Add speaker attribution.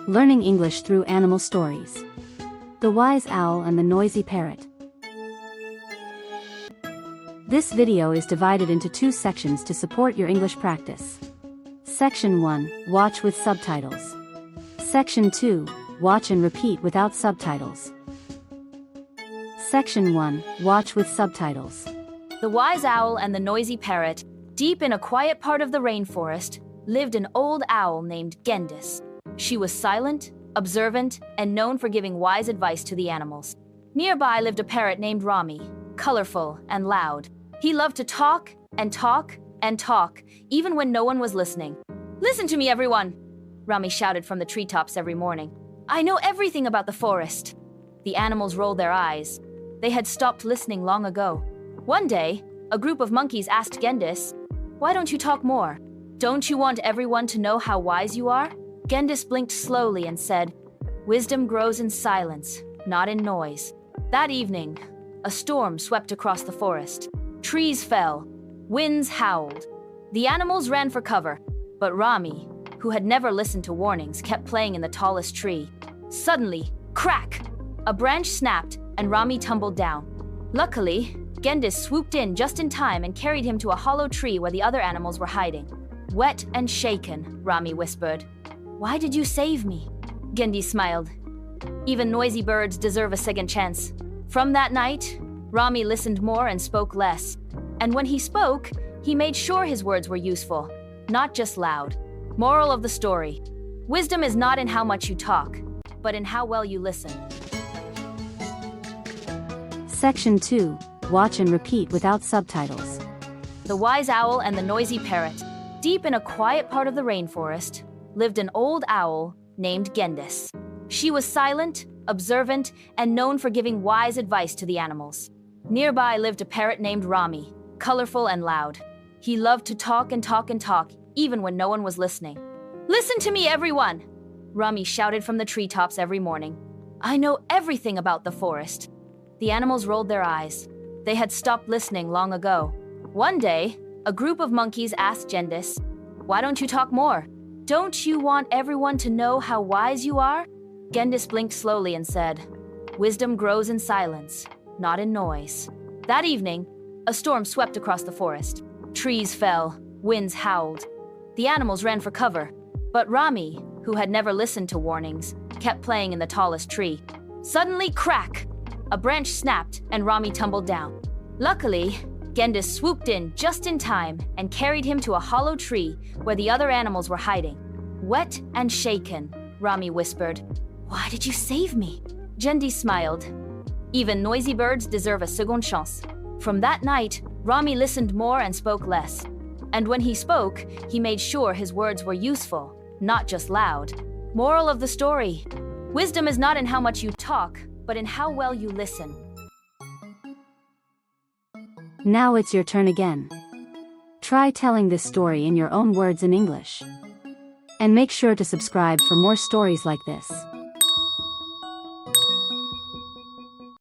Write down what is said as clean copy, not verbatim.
Speaker 1: Learning English through animal stories. The Wise Owl and the Noisy Parrot. This video is divided into two sections to support your English practice. Section 1, watch with subtitles. Section 2, watch and repeat without subtitles. Section 1, watch with subtitles.
Speaker 2: The wise owl and the noisy parrot. Deep in a quiet part of the rainforest, lived an old owl named Gendis. She was silent, observant, and known for giving wise advice to the animals. Nearby lived a parrot named Rami, colorful and loud. He loved to talk and talk and talk, even when no one was listening. "Listen to me, everyone!" Rami shouted from the treetops every morning. "I know everything about the forest." The animals rolled their eyes. They had stopped listening long ago. One day, a group of monkeys asked Gendis, "Why don't you talk more? Don't you want everyone to know how wise you are?" Gendis blinked slowly and said, "Wisdom grows in silence, not in noise." That evening, a storm swept across the forest. Trees fell, winds howled. The animals ran for cover, but Rami, who had never listened to warnings, kept playing in the tallest tree. Suddenly, crack! A branch snapped and Rami tumbled down. Luckily, Gendis swooped in just in time and carried him to a hollow tree where the other animals were hiding. "Wet and shaken," Rami whispered. "Why did you save me?" Gendis smiled. "Even noisy birds deserve a second chance." From that night, Rami listened more and spoke less. And when he spoke, he made sure his words were useful, not just loud. Moral of the story: wisdom is not in how much you talk, but in how well you listen.
Speaker 1: Section 2, watch and repeat without subtitles.
Speaker 2: The wise owl and the noisy parrot. Deep in a quiet part of the rainforest, lived an old owl named Gendis. She was silent, observant, and known for giving wise advice to the animals. Nearby lived a parrot named Rami, colorful and loud. He loved to talk and talk and talk, even when no one was listening. "Listen to me, everyone!" Rami shouted from the treetops every morning. "I know everything about the forest." The animals rolled their eyes. They had stopped listening long ago. One day, a group of monkeys asked Gendis, "Why don't you talk more? Don't you want everyone to know how wise you are?" Gendis blinked slowly and said, "Wisdom grows in silence, not in noise." That evening, a storm swept across the forest. Trees fell, winds howled. The animals ran for cover, but Rami, who had never listened to warnings, kept playing in the tallest tree. Suddenly, crack! A branch snapped and Rami tumbled down. Luckily, Gendis swooped in just in time and carried him to a hollow tree where the other animals were hiding. "Wet and shaken," Rami whispered. "Why did you save me?" Gendis smiled. "Even noisy birds deserve a second chance." From that night, Rami listened more and spoke less. And when he spoke, he made sure his words were useful, not just loud. Moral of the story: wisdom is not in how much you talk, but in how well you listen.
Speaker 1: Now it's your turn again. Try telling this story in your own words in English. And make sure to subscribe for more stories like this.